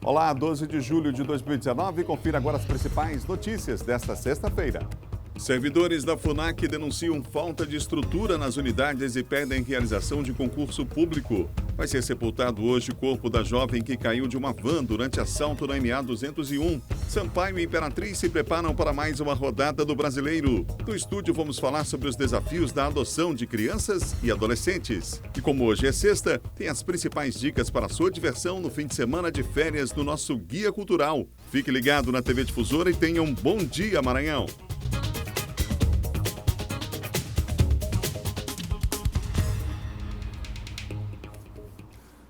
Olá, 12 de julho de 2019, confira agora as principais notícias desta sexta-feira. Servidores da FUNAC denunciam falta de estrutura nas unidades e pedem realização de concurso público. Vai ser sepultado hoje o corpo da jovem que caiu de uma van durante assalto na MA 201. Sampaio e Imperatriz se preparam para mais uma rodada do Brasileiro. No estúdio vamos falar sobre os desafios da adoção de crianças e adolescentes. E como hoje é sexta, tem as principais dicas para a sua diversão no fim de semana de férias do nosso Guia Cultural. Fique ligado na TV Difusora e tenha um bom dia, Maranhão!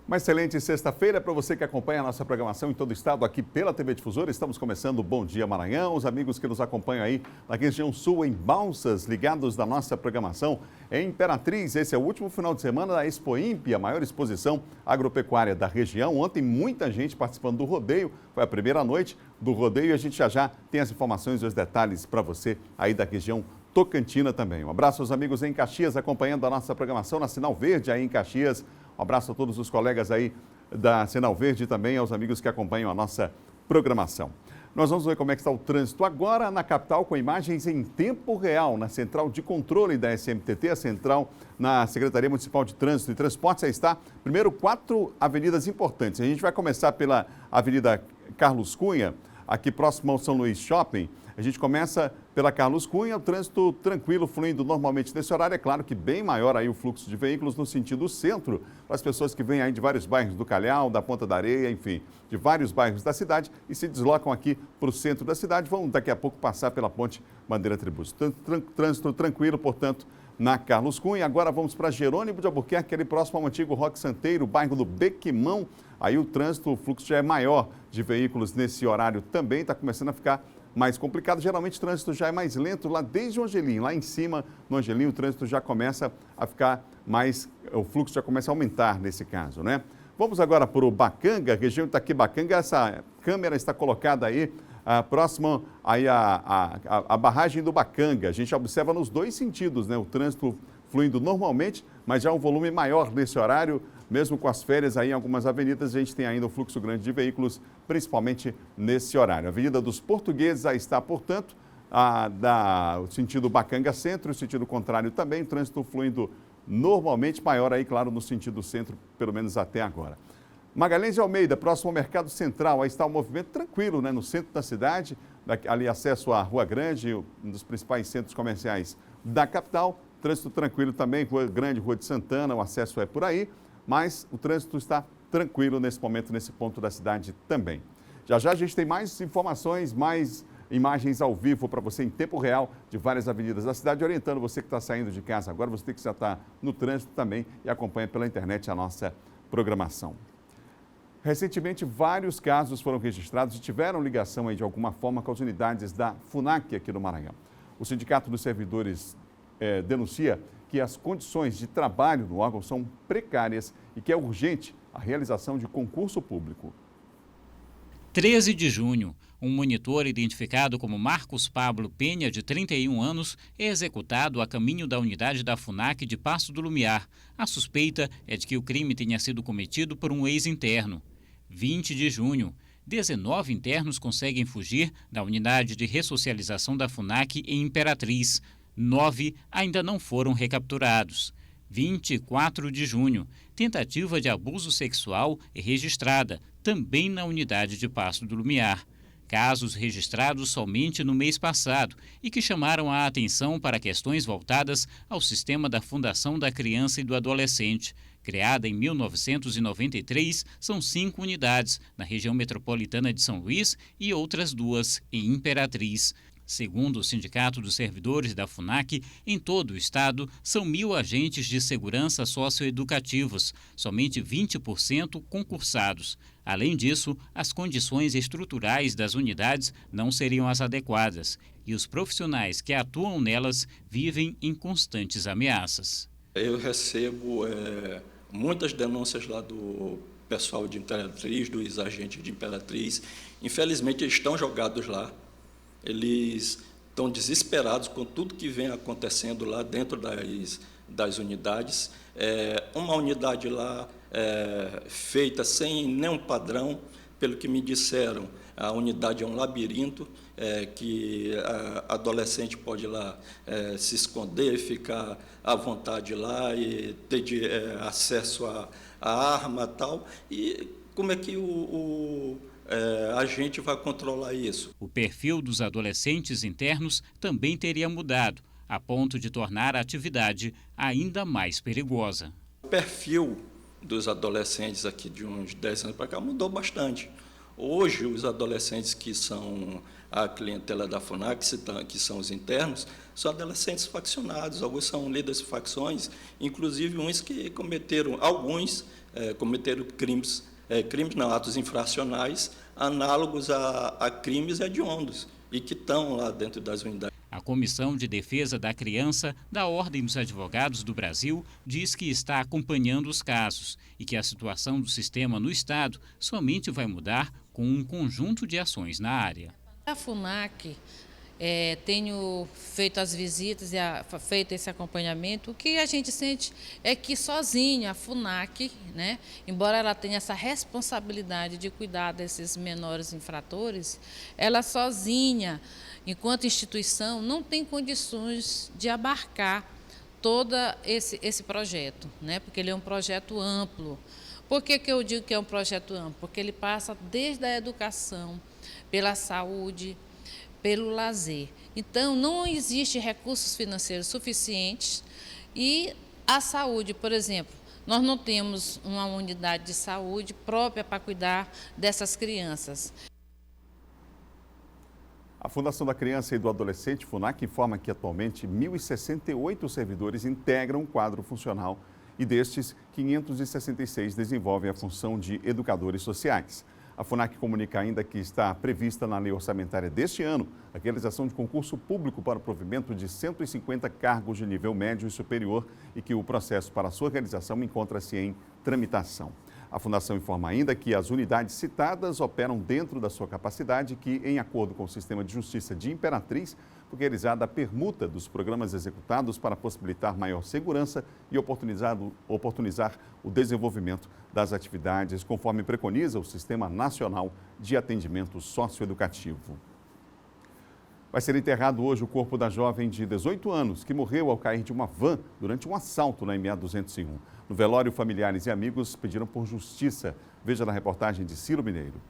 Uma excelente sexta-feira para você que acompanha a nossa programação em todo o estado aqui pela TV Difusora. Estamos começando o Bom Dia Maranhão. Os amigos que nos acompanham aí na região sul, em Balsas, ligados da nossa programação em Imperatriz. Esse é o último final de semana da Expoimp, a maior exposição agropecuária da região. Ontem muita gente participando do rodeio. Foi a primeira noite do rodeio e a gente já tem as informações e os detalhes para você aí da região Tocantina também. Um abraço aos amigos em Caxias acompanhando a nossa programação na Sinal Verde aí em Caxias. Um abraço a todos os colegas aí da Sinal Verde e também aos amigos que acompanham a nossa programação. Nós vamos ver como é que está o trânsito agora na capital com imagens em tempo real na Central de Controle da SMTT, a central na Secretaria Municipal de Trânsito e Transportes. Aí está, primeiro, 4 avenidas importantes. A gente vai começar pela Avenida Carlos Cunha, aqui próximo ao São Luís Shopping. A gente começa pela Carlos Cunha, o trânsito tranquilo, fluindo normalmente nesse horário. É claro que bem maior aí o fluxo de veículos no sentido centro, para as pessoas que vêm aí de vários bairros do Calhau, da Ponta da Areia, enfim, de vários bairros da cidade e se deslocam aqui para o centro da cidade. Vão daqui a pouco passar pela Ponte Bandeira Tribus. Trânsito tranquilo, portanto, na Carlos Cunha. Agora vamos para Jerônimo de Albuquerque, ali próximo ao antigo Roque Santeiro, bairro do Bequimão. Aí o trânsito, o fluxo já é maior de veículos nesse horário também, está começando a ficar mais complicado. Geralmente o trânsito já é mais lento lá desde o Angelim. Lá em cima, no Angelim, o trânsito já começa a ficar mais, o fluxo já começa a aumentar nesse caso, né? Vamos agora para o Bacanga, região Itaquibacanga. Essa câmera está colocada aí próximo aí a barragem do Bacanga. A gente observa nos dois sentidos, né? O trânsito fluindo normalmente, mas já um volume maior nesse horário. Mesmo com as férias aí em algumas avenidas, a gente tem ainda um fluxo grande de veículos, principalmente nesse horário. A Avenida dos Portugueses aí está, portanto, o sentido Bacanga Centro, o sentido contrário também, o trânsito fluindo normalmente, maior aí, claro, no sentido centro, pelo menos até agora. Magalhães de Almeida, próximo ao Mercado Central, aí está o movimento tranquilo, né, no centro da cidade, ali acesso à Rua Grande, um dos principais centros comerciais da capital. Trânsito tranquilo também, Rua Grande, Rua de Santana, o acesso é por aí. Mas o trânsito está tranquilo nesse momento, nesse ponto da cidade também. Já já a gente tem mais informações, mais imagens ao vivo para você em tempo real de várias avenidas da cidade, orientando você que está saindo de casa agora, você que já está no trânsito também e acompanha pela internet a nossa programação. Recentemente, vários casos foram registrados e tiveram ligação aí de alguma forma com as unidades da FUNAC aqui no Maranhão. O Sindicato dos Servidores denuncia que as condições de trabalho no órgão são precárias e que é urgente a realização de concurso público. 13 de junho, um monitor identificado como Marcos Pablo Penha, de 31 anos, é executado a caminho da unidade da FUNAC de Passo do Lumiar. A suspeita é de que o crime tenha sido cometido por um ex-interno. 20 de junho, 19 internos conseguem fugir da unidade de ressocialização da FUNAC em Imperatriz. 9 ainda não foram recapturados. 24 de junho, tentativa de abuso sexual é registrada, também na unidade de Passo do Lumiar. Casos registrados somente no mês passado e que chamaram a atenção para questões voltadas ao sistema da Fundação da Criança e do Adolescente. Criada em 1993, são 5 unidades na região metropolitana de São Luís e outras 2 em Imperatriz. Segundo o Sindicato dos Servidores da FUNAC, em todo o estado são 1.000 agentes de segurança socioeducativos, somente 20% concursados. Além disso, as condições estruturais das unidades não seriam as adequadas e os profissionais que atuam nelas vivem em constantes ameaças. Eu recebo muitas denúncias lá do pessoal de Imperatriz, dos agentes de Imperatriz. Infelizmente, eles estão jogados lá. Eles estão desesperados com tudo que vem acontecendo lá dentro das unidades. Uma unidade lá feita sem nenhum padrão, Pelo que me disseram, a unidade é um labirinto, que a adolescente pode ir lá se esconder, ficar à vontade lá e ter acesso à arma e tal. E como é que a gente vai controlar isso? O perfil dos adolescentes internos também teria mudado, a ponto de tornar a atividade ainda mais perigosa. O perfil dos adolescentes aqui de uns 10 anos para cá mudou bastante. Hoje, os adolescentes que são a clientela da FUNAC, que são os internos, são adolescentes faccionados, alguns são líderes de facções, inclusive uns que cometeram atos infracionais análogos a crimes hediondos e que estão lá dentro das unidades. A Comissão de Defesa da Criança da Ordem dos Advogados do Brasil diz que está acompanhando os casos e que a situação do sistema no Estado somente vai mudar com um conjunto de ações na área. A FUNAC, tenho feito as visitas e feito esse acompanhamento. O que a gente sente é que sozinha a FUNAC, né, embora ela tenha essa responsabilidade de cuidar desses menores infratores, ela sozinha, enquanto instituição, não tem condições de abarcar todo esse projeto, né, porque ele é um projeto amplo. Por que eu digo que é um projeto amplo? Porque ele passa desde a educação, pela saúde, pelo lazer. Então, não existe recursos financeiros suficientes e a saúde, por exemplo, nós não temos uma unidade de saúde própria para cuidar dessas crianças. A Fundação da Criança e do Adolescente, FUNAC, informa que atualmente 1.068 servidores integram o quadro funcional e destes, 566 desenvolvem a função de educadores sociais. A FUNAC comunica ainda que está prevista na lei orçamentária deste ano a realização de concurso público para o provimento de 150 cargos de nível médio e superior e que o processo para sua realização encontra-se em tramitação. A Fundação informa ainda que as unidades citadas operam dentro da sua capacidade e que, em acordo com o Sistema de Justiça de Imperatriz, foi realizada a permuta dos programas executados para possibilitar maior segurança e oportunizar o desenvolvimento das atividades, conforme preconiza o Sistema Nacional de Atendimento Socioeducativo. Vai ser enterrado hoje o corpo da jovem de 18 anos que morreu ao cair de uma van durante um assalto na MA 201. No velório, familiares e amigos pediram por justiça. Veja na reportagem de Ciro Mineiro.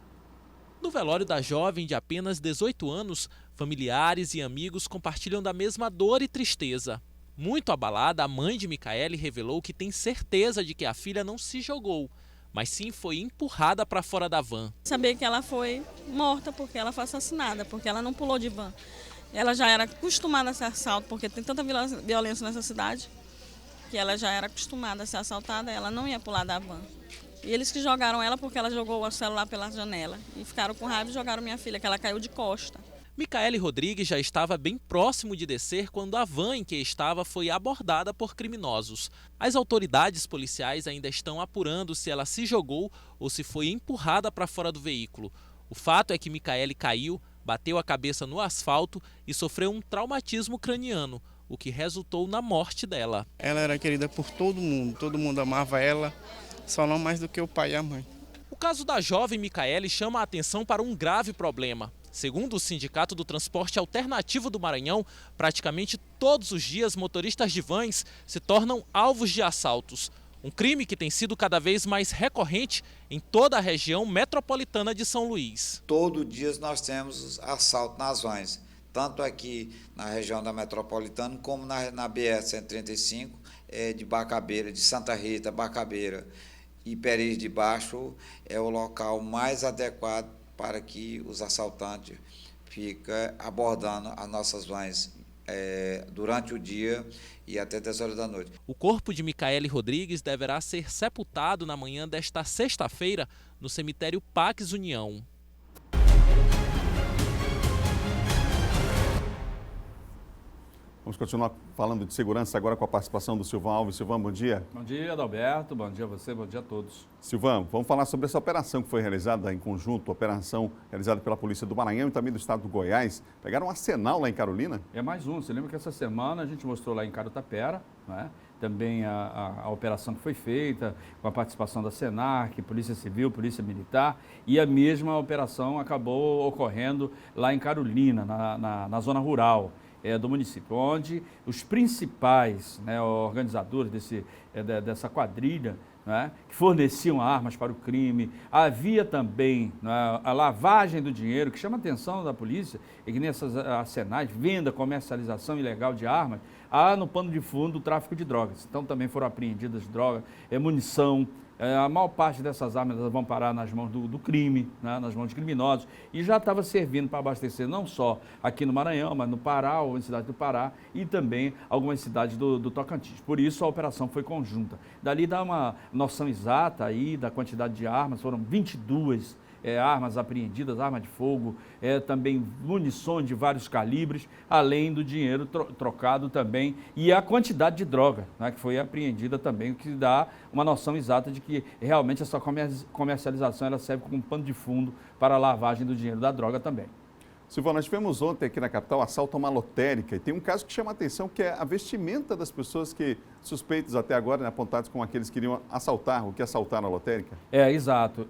No velório da jovem de apenas 18 anos, familiares e amigos compartilham da mesma dor e tristeza. Muito abalada, a mãe de Micaele revelou que tem certeza de que a filha não se jogou, mas sim foi empurrada para fora da van. Saber que ela foi morta porque ela foi assassinada, porque ela não pulou de van. Ela já era acostumada a ser assalto, porque tem tanta violência nessa cidade, que ela já era acostumada a ser assaltada, ela não ia pular da van. E eles que jogaram ela porque ela jogou o celular pela janela. E ficaram com raiva e jogaram minha filha, que ela caiu de costa. Micaele Rodrigues já estava bem próximo de descer quando a van em que estava foi abordada por criminosos. As autoridades policiais ainda estão apurando se ela se jogou ou se foi empurrada para fora do veículo. O fato é que Micaele caiu, bateu a cabeça no asfalto e sofreu um traumatismo craniano, o que resultou na morte dela. Ela era querida por todo mundo amava ela, só não mais do que o pai e a mãe. O caso da jovem Micaele chama a atenção para um grave problema. Segundo o Sindicato do Transporte Alternativo do Maranhão, praticamente todos os dias motoristas de vans se tornam alvos de assaltos. Um crime que tem sido cada vez mais recorrente em toda a região metropolitana de São Luís. Todo dia nós temos assalto nas vans, tanto aqui na região da metropolitana como na BR-135, de Barcabeira, de Santa Rita, Barcabeira e Peri de Baixo é o local mais adequado para que os assaltantes fiquem abordando as nossas vans durante o dia e até 10 horas da noite. O corpo de Micaele Rodrigues deverá ser sepultado na manhã desta sexta-feira no cemitério Pax União. Vamos continuar falando de segurança agora com a participação do Silvão Alves. Silvão, bom dia. Bom dia, Adalberto. Bom dia a você, bom dia a todos. Silvão, vamos falar sobre essa operação que foi realizada em conjunto, operação realizada pela Polícia do Maranhão e também do Estado do Goiás. Pegaram um arsenal lá em Carolina? É mais um. Você lembra que essa semana a gente mostrou lá em Carutapera, né? também a operação que foi feita, com a participação da Senac, Polícia Civil, Polícia Militar, e a mesma operação acabou ocorrendo lá em Carolina, na zona rural do município, onde os principais, né, organizadores dessa quadrilha, né, que forneciam armas para o crime. Havia também, né, a lavagem do dinheiro, que chama a atenção da polícia, é que nessas arsenais, venda, comercialização ilegal de armas, há no pano de fundo o tráfico de drogas. Então também foram apreendidas drogas, munição. A maior parte dessas armas vão parar nas mãos do crime, né, nas mãos de criminosos, e já estava servindo para abastecer não só aqui no Maranhão, mas no Pará, algumas cidades do Pará e também algumas cidades do Tocantins. Por isso a operação foi conjunta. Dali dá uma noção exata aí da quantidade de armas, foram 22 armas apreendidas, armas de fogo, também munições de vários calibres, além do dinheiro trocado também e a quantidade de droga, né, que foi apreendida também, o que dá uma noção exata de que realmente essa comercialização ela serve como pano de fundo para a lavagem do dinheiro da droga também. Silvana, nós tivemos ontem aqui na capital assalto a uma lotérica e tem um caso que chama a atenção, que é a vestimenta das pessoas que, suspeitos até agora, né, apontados como aqueles que iriam assaltar, o que assaltaram a lotérica. Exato.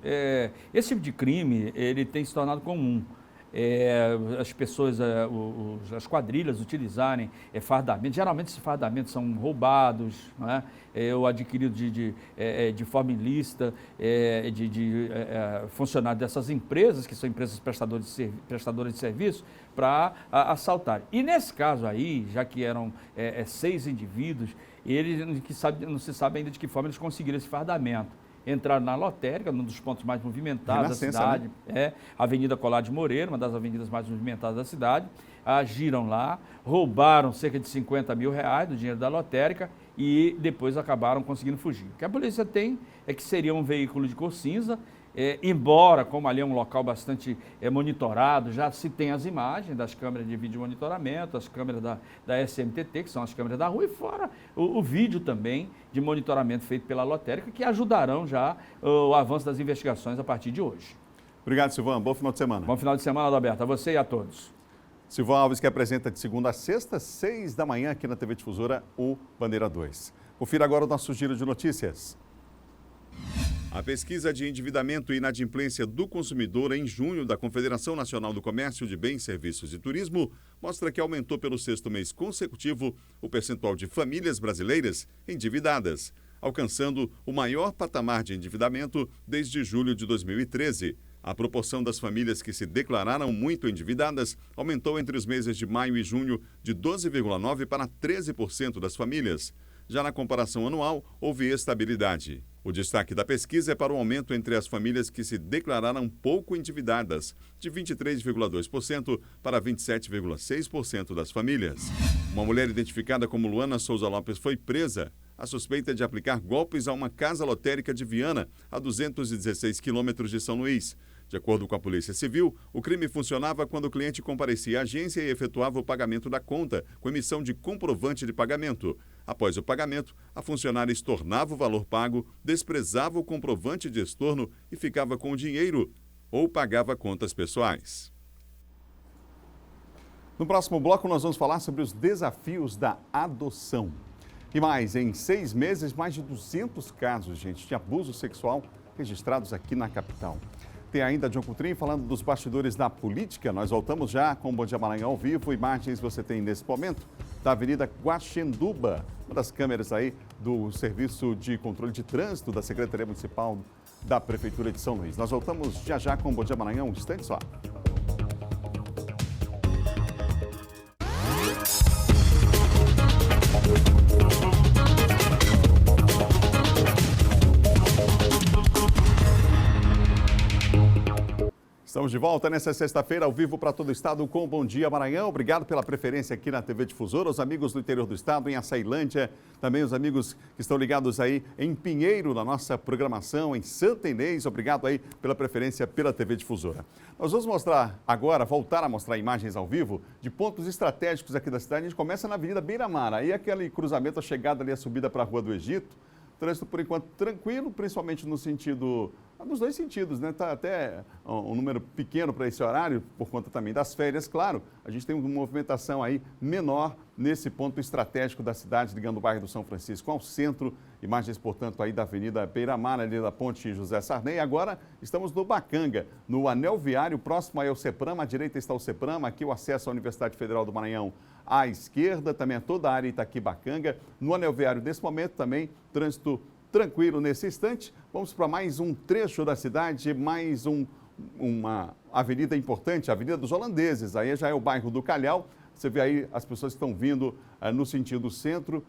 Esse tipo de crime, ele tem se tornado comum. As pessoas, as quadrilhas utilizarem fardamentos, geralmente esses fardamentos são roubados, né, ou adquiridos de forma ilícita, de funcionários dessas empresas, que são empresas prestadoras de serviço, para assaltar. E nesse caso aí, já que eram 6 indivíduos, não se sabe ainda de que forma eles conseguiram esse fardamento. Entraram na lotérica, um dos pontos mais movimentados da cidade, né? Avenida Colar de Moreira, uma das avenidas mais movimentadas da cidade, agiram lá, roubaram cerca de R$50 mil do dinheiro da lotérica e depois acabaram conseguindo fugir. O que a polícia tem é que seria um veículo de cor cinza, embora, como ali é um local bastante monitorado, já se tem as imagens das câmeras de vídeo monitoramento, as câmeras da SMTT, que são as câmeras da rua, e fora o vídeo também de monitoramento feito pela lotérica, que ajudarão já o avanço das investigações a partir de hoje. Obrigado, Silvão. Bom final de semana. Bom final de semana, Adalberto. A você e a todos. Silvão Alves, que apresenta de segunda a sexta, 6 da manhã, aqui na TV Difusora, o Bandeira 2. Confira agora o nosso giro de notícias. A pesquisa de endividamento e inadimplência do consumidor em junho da Confederação Nacional do Comércio de Bens, Serviços e Turismo mostra que aumentou pelo 6º mês consecutivo o percentual de famílias brasileiras endividadas, alcançando o maior patamar de endividamento desde julho de 2013. A proporção das famílias que se declararam muito endividadas aumentou entre os meses de maio e junho de 12,9% para 13% das famílias. Já na comparação anual, houve estabilidade. O destaque da pesquisa é para o aumento entre as famílias que se declararam pouco endividadas, de 23,2% para 27,6% das famílias. Uma mulher identificada como Luana Souza Lopes foi presa. A suspeita de aplicar golpes a uma casa lotérica de Viana, a 216 quilômetros de São Luís. De acordo com a Polícia Civil, o crime funcionava quando o cliente comparecia à agência e efetuava o pagamento da conta, com emissão de comprovante de pagamento. Após o pagamento, a funcionária estornava o valor pago, desprezava o comprovante de estorno e ficava com o dinheiro ou pagava contas pessoais. No próximo bloco, nós vamos falar sobre os desafios da adoção. E mais, em 6 meses, mais de 200 casos, gente, de abuso sexual registrados aqui na capital. Tem ainda John Coutrinho falando dos bastidores da política. Nós voltamos já com o Bom Dia Maranhão ao vivo. Imagens você tem nesse momento da Avenida Guaxenduba, uma das câmeras aí do Serviço de Controle de Trânsito da Secretaria Municipal da Prefeitura de São Luís. Nós voltamos já com o Bom Dia Maranhão, um instante só. Estamos de volta nessa sexta-feira, ao vivo para todo o estado com o Bom Dia Maranhão. Obrigado pela preferência aqui na TV Difusora, os amigos do interior do estado, em Açailândia, também os amigos que estão ligados aí em Pinheiro, na nossa programação, em Santa Inês. Obrigado aí pela preferência pela TV Difusora. Nós vamos mostrar agora, voltar a mostrar imagens ao vivo de pontos estratégicos aqui da cidade. A gente começa na Avenida Beira-Mar, aí aquele cruzamento, a chegada ali, a subida para a Rua do Egito. Trânsito, por enquanto, tranquilo, principalmente no sentido nos dois sentidos, né? Está até um número pequeno para esse horário, por conta também das férias, claro. A gente tem uma movimentação aí menor nesse ponto estratégico da cidade, ligando o bairro do São Francisco ao centro. Imagens, portanto, aí da Avenida Beira-Mar, ali da Ponte José Sarney. Agora estamos no Bacanga, no anel viário, próximo aí ao CEPRAMA. À direita está o CEPRAMA, aqui o acesso à Universidade Federal do Maranhão à esquerda, também toda a área Itaqui-Bacanga. No anel viário, nesse momento, também trânsito tranquilo nesse instante. Vamos para mais um trecho da cidade, mais uma avenida importante, a Avenida dos Holandeses. Aí já é o bairro do Calhau. Você vê aí as pessoas que estão vindo no sentido centro.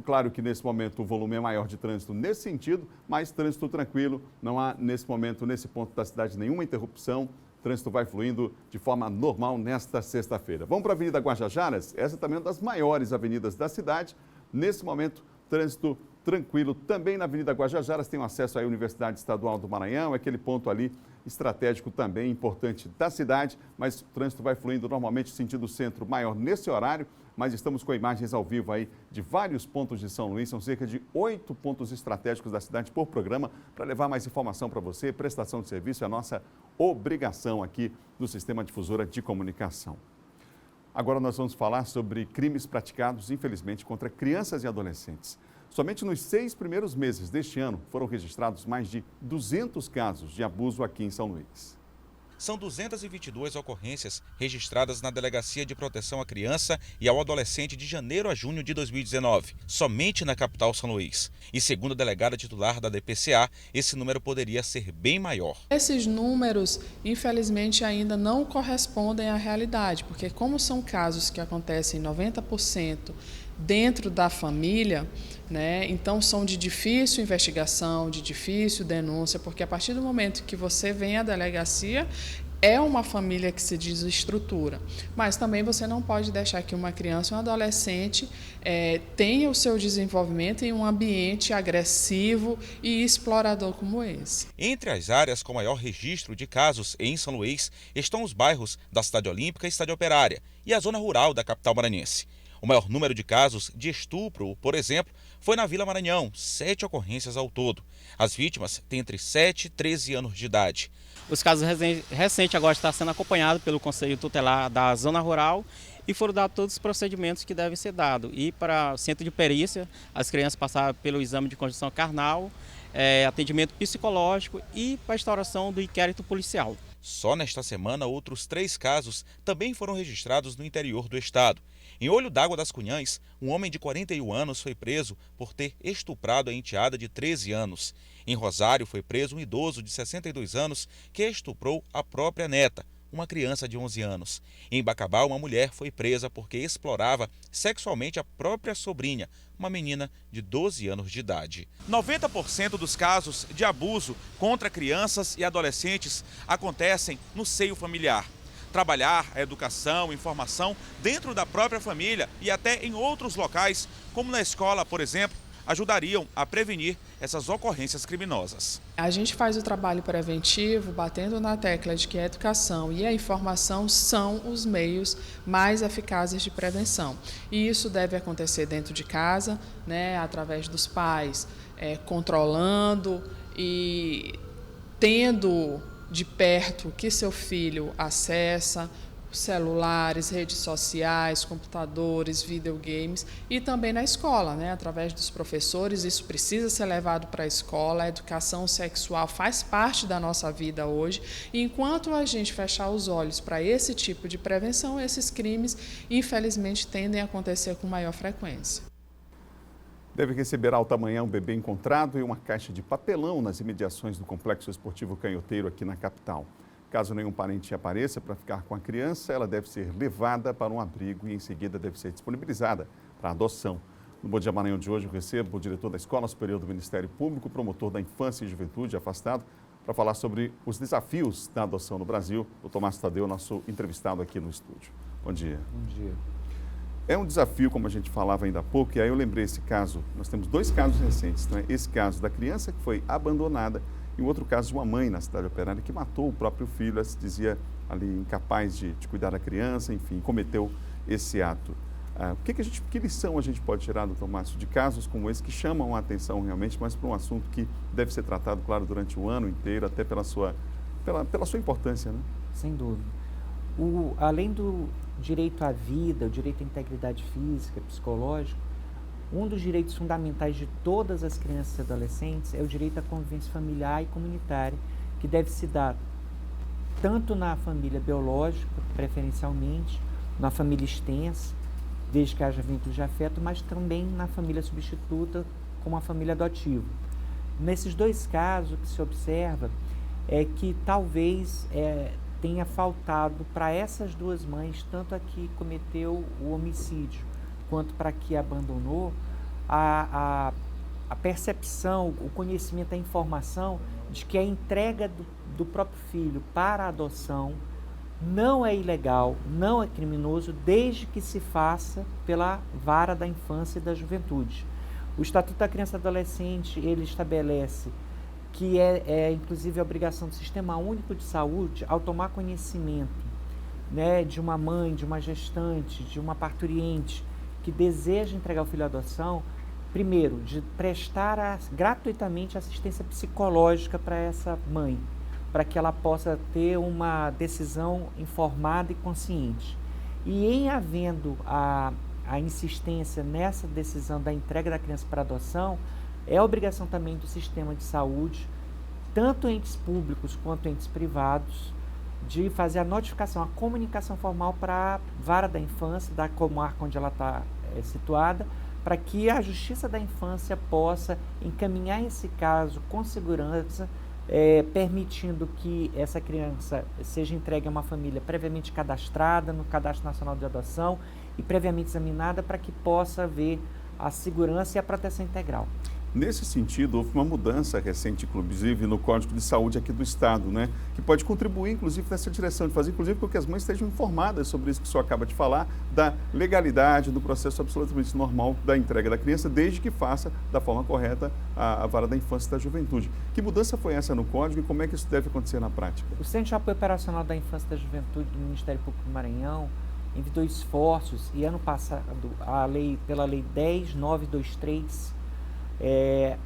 Claro que nesse momento o volume é maior de trânsito nesse sentido, mas trânsito tranquilo. Não há nesse momento, nesse ponto da cidade, nenhuma interrupção. O trânsito vai fluindo de forma normal nesta sexta-feira. Vamos para a Avenida Guajajaras. Essa também é uma das maiores avenidas da cidade. Nesse momento, trânsito tranquilo. Também na Avenida Guajajaras tem acesso à Universidade Estadual do Maranhão, aquele ponto ali estratégico também importante da cidade, mas o trânsito vai fluindo normalmente sentido centro maior nesse horário, mas estamos com imagens ao vivo aí de vários pontos de São Luís, são cerca de 8 pontos estratégicos da cidade por programa, para levar mais informação para você. Prestação de serviço é a nossa obrigação aqui do Sistema Difusora de Comunicação. Agora nós vamos falar sobre crimes praticados, infelizmente, contra crianças e adolescentes. Somente nos 6 primeiros meses deste ano foram registrados mais de 200 casos de abuso aqui em São Luís. São 222 ocorrências registradas na Delegacia de Proteção à Criança e ao Adolescente de janeiro a junho de 2019, somente na capital São Luís. E segundo a delegada titular da DPCA, esse número poderia ser bem maior. Esses números, infelizmente, ainda não correspondem à realidade, porque como são casos que acontecem 90% dentro da família, né? Então são de difícil investigação, de difícil denúncia, porque a partir do momento que você vem à delegacia, é uma família que se desestrutura. Mas também você não pode deixar que uma criança ou um adolescente tenha o seu desenvolvimento em um ambiente agressivo e explorador como esse. Entre as áreas com maior registro de casos em São Luís estão os bairros da Cidade Olímpica e Cidade Operária e a zona rural da capital maranhense. O maior número de casos de estupro, por exemplo, foi na Vila Maranhão, 7 ocorrências ao todo. As vítimas têm entre 7 e 13 anos de idade. Os casos recentes agora estão sendo acompanhados pelo Conselho Tutelar da Zona Rural e foram dados todos os procedimentos que devem ser dados. E para o centro de perícia, as crianças passaram pelo exame de constituição carnal, atendimento psicológico e para a instauração do inquérito policial. Só nesta semana, outros 3 casos também foram registrados no interior do estado. Em Olho d'Água das Cunhãs, um homem de 41 anos foi preso por ter estuprado a enteada de 13 anos. Em Rosário, foi preso um idoso de 62 anos que estuprou a própria neta, uma criança de 11 anos. Em Bacabal, uma mulher foi presa porque explorava sexualmente a própria sobrinha, uma menina de 12 anos de idade. 90% dos casos de abuso contra crianças e adolescentes acontecem no seio familiar. Trabalhar a educação, informação dentro da própria família e até em outros locais, como na escola, por exemplo, ajudariam a prevenir essas ocorrências criminosas. A gente faz o trabalho preventivo, batendo na tecla de que a educação e a informação são os meios mais eficazes de prevenção. E isso deve acontecer dentro de casa, né, através dos pais, controlando e tendo de perto o que seu filho acessa, celulares, redes sociais, computadores, videogames, e também na escola, né, através dos professores. Isso precisa ser levado para a escola. A educação sexual faz parte da nossa vida hoje. E enquanto a gente fechar os olhos para esse tipo de prevenção, esses crimes, infelizmente, tendem a acontecer com maior frequência. Deve receber alta amanhã um bebê encontrado e uma caixa de papelão nas imediações do Complexo Esportivo Canhoteiro aqui na capital. Caso nenhum parente apareça para ficar com a criança, ela deve ser levada para um abrigo e em seguida deve ser disponibilizada para adoção. No Bom Dia Maranhão de hoje eu recebo o diretor da Escola Superior do Ministério Público, promotor da Infância e Juventude, afastado, para falar sobre os desafios da adoção no Brasil. O Tomás Tadeu, nosso entrevistado aqui no estúdio. Bom dia. Bom dia. É um desafio, como a gente falava ainda há pouco, e aí eu lembrei esse caso, nós temos 2 casos recentes, né? Esse caso da criança que foi abandonada e o outro caso de uma mãe na Cidade Operária que matou o próprio filho, ela se dizia ali incapaz de cuidar da criança, enfim, cometeu esse ato. Que lição a gente pode tirar, doutor Márcio, de casos como esse que chamam a atenção realmente, mas para um assunto que deve ser tratado, claro, durante o ano inteiro, até pela sua importância, né? Sem dúvida. Além do direito à vida, o direito à integridade física, psicológica, um dos direitos fundamentais de todas as crianças e adolescentes é o direito à convivência familiar e comunitária, que deve se dar tanto na família biológica, preferencialmente, na família extensa, desde que haja vínculo de afeto, mas também na família substituta, como a família adotiva. Nesses dois casos, o que se observa é que talvez tenha faltado para essas duas mães, tanto a que cometeu o homicídio quanto para a que abandonou, a percepção, o conhecimento, a informação de que a entrega do próprio filho para a adoção não é ilegal, não é criminoso, desde que se faça pela vara da infância e da juventude. O Estatuto da Criança e do Adolescente, ele estabelece que inclusive a obrigação do Sistema Único de Saúde, ao tomar conhecimento, né, de uma mãe, de uma gestante, de uma parturiente que deseja entregar o filho à adoção, primeiro, de prestar gratuitamente assistência psicológica para essa mãe, para que ela possa ter uma decisão informada e consciente. E em havendo a insistência nessa decisão da entrega da criança para adoção, é obrigação também do sistema de saúde, tanto entes públicos quanto entes privados, de fazer a notificação, a comunicação formal para a vara da infância, da comarca onde ela está situada, para que a Justiça da Infância possa encaminhar esse caso com segurança, permitindo que essa criança seja entregue a uma família previamente cadastrada no Cadastro Nacional de Adoção e previamente examinada, para que possa haver a segurança e a proteção integral. Nesse sentido, houve uma mudança recente, inclusive, no Código de Saúde aqui do Estado, né? Que pode contribuir, inclusive, nessa direção, de fazer, inclusive, com que as mães estejam informadas sobre isso que o senhor acaba de falar, da legalidade, do processo absolutamente normal da entrega da criança, desde que faça da forma correta a vara da infância e da juventude. Que mudança foi essa no Código e como é que isso deve acontecer na prática? O Centro de Apoio Operacional da Infância e da Juventude do Ministério Público do Maranhão envidou esforços e, ano passado, pela Lei 10.923,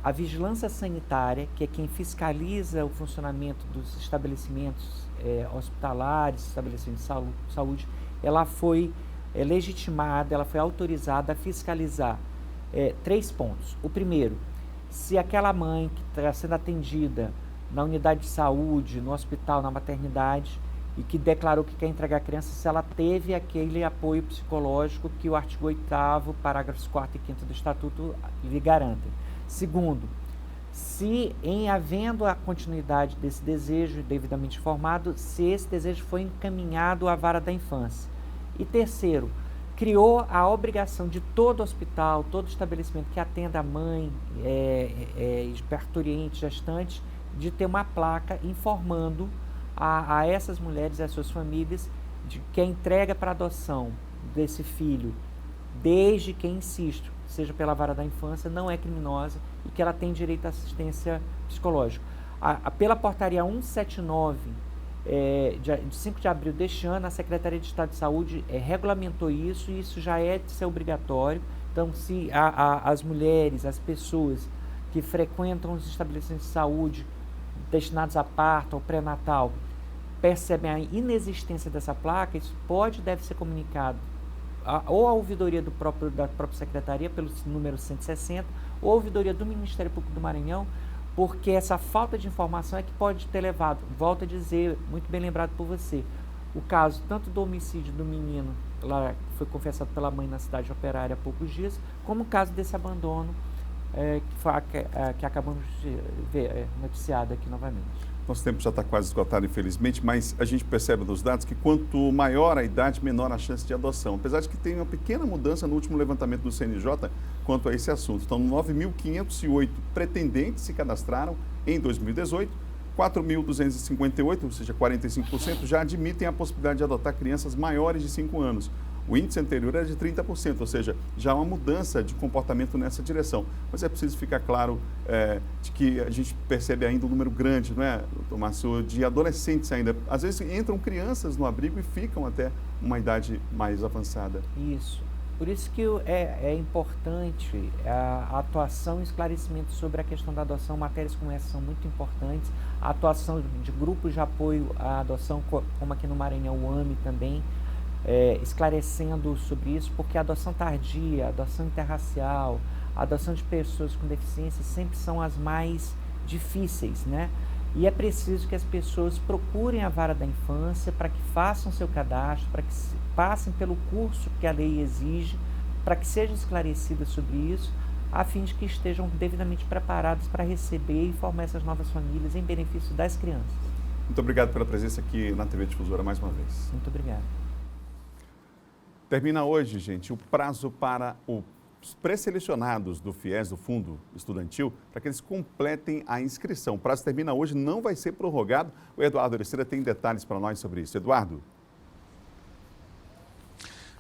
a vigilância sanitária, que é quem fiscaliza o funcionamento dos estabelecimentos hospitalares, estabelecimentos de saúde, ela foi legitimada, ela foi autorizada a fiscalizar 3 pontos. O primeiro, se aquela mãe que está sendo atendida na unidade de saúde, no hospital, na maternidade, e que declarou que quer entregar a criança, se ela teve aquele apoio psicológico que o artigo 8º, parágrafos 4º e 5º do Estatuto lhe garantem. Segundo, se em havendo a continuidade desse desejo devidamente informado, se esse desejo foi encaminhado à vara da infância. E terceiro, criou a obrigação de todo hospital, todo estabelecimento que atenda a mãe, parturiente, gestante, de ter uma placa informando a essas mulheres e às suas famílias de que a entrega para adoção desse filho, desde que, insisto, seja pela vara da infância, não é criminosa e que ela tem direito à assistência psicológica. Pela portaria 179, de 5 de abril deste ano, a Secretaria de Estado de Saúde regulamentou isso, e isso já é de ser obrigatório. Então, se as mulheres, as pessoas que frequentam os estabelecimentos de saúde destinados a parto ou pré-natal percebem a inexistência dessa placa, isso deve ser comunicado ou à ouvidoria da própria secretaria, pelo número 160, ou à ouvidoria do Ministério Público do Maranhão, porque essa falta de informação é que pode ter levado, volto a dizer, muito bem lembrado por você, o caso tanto do homicídio do menino, lá que foi confessado pela mãe na cidade operária há poucos dias, como o caso desse abandono que acabamos de ver noticiado aqui novamente. Nosso tempo já está quase esgotado, infelizmente, mas a gente percebe nos dados que quanto maior a idade, menor a chance de adoção. Apesar de que tem uma pequena mudança no último levantamento do CNJ quanto a esse assunto. Então, 9.508 pretendentes se cadastraram em 2018, 4.258, ou seja, 45%, já admitem a possibilidade de adotar crianças maiores de 5 anos. O índice anterior era de 30%, ou seja, já há uma mudança de comportamento nessa direção. Mas é preciso ficar claro de que a gente percebe ainda um número grande, não é, doutor Márcio, de adolescentes ainda. Às vezes entram crianças no abrigo e ficam até uma idade mais avançada. Isso. Por isso que é importante a atuação e esclarecimento sobre a questão da adoção. Matérias como essa são muito importantes. A atuação de grupos de apoio à adoção, como aqui no Maranhão, o AME também, esclarecendo sobre isso, porque a adoção tardia, a adoção interracial, a adoção de pessoas com deficiência sempre são as mais difíceis, né? E é preciso que as pessoas procurem a vara da infância para que façam seu cadastro, para que passem pelo curso que a lei exige, para que sejam esclarecidas sobre isso, a fim de que estejam devidamente preparadas para receber e formar essas novas famílias em benefício das crianças. Muito obrigado pela presença aqui na TV Difusora mais uma vez. Muito obrigado. Termina hoje, gente, o prazo para os pré-selecionados do FIES, do Fundo Estudantil, para que eles completem a inscrição. O prazo termina hoje, não vai ser prorrogado. O Eduardo Ericeira tem detalhes para nós sobre isso. Eduardo.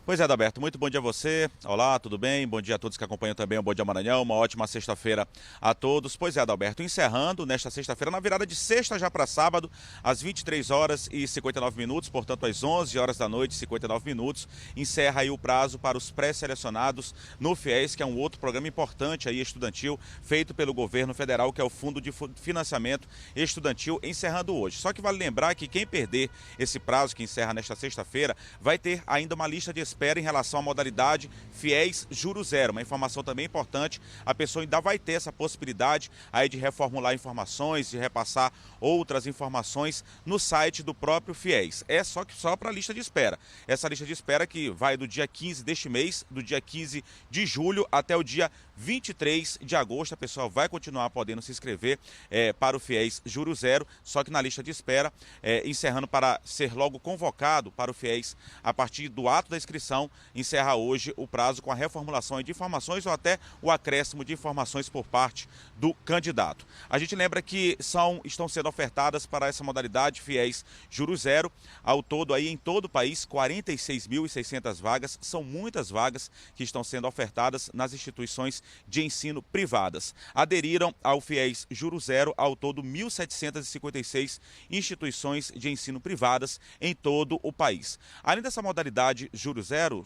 Pois é, Adalberto, muito bom dia a você. Olá, tudo bem? Bom dia a todos que acompanham também o Bom Dia Maranhão. Uma ótima sexta-feira a todos. Pois é, Adalberto, encerrando nesta sexta-feira, na virada de sexta já para sábado, às 23 horas e 59 minutos, portanto às 11 horas da noite e 59 minutos, encerra aí o prazo para os pré-selecionados no FIES, que é um outro programa importante aí estudantil, feito pelo governo federal, que é o Fundo de Financiamento Estudantil, encerrando hoje. Só que vale lembrar que quem perder esse prazo, que encerra nesta sexta-feira, vai ter ainda uma lista de espera em relação à modalidade FIES Juro Zero. Uma informação também importante, a pessoa ainda vai ter essa possibilidade aí de reformular informações, de repassar outras informações no site do próprio FIES. É só para a lista de espera. Essa lista de espera que vai do dia 15 deste mês, do dia 15 de julho até o dia 23 de agosto, a pessoa vai continuar podendo se inscrever para o FIES Juro Zero, só que na lista de espera, encerrando para ser logo convocado para o FIES a partir do ato da inscrição, encerra hoje o prazo com a reformulação de informações ou até o acréscimo de informações por parte do candidato. A gente lembra que estão sendo ofertadas para essa modalidade FIES Juro Zero, ao todo aí em todo o país, 46.600 vagas, são muitas vagas que estão sendo ofertadas nas instituições de ensino privadas. Aderiram ao FIES Juro Zero ao todo 1.756 instituições de ensino privadas em todo o país. Além dessa modalidade Juro Zero,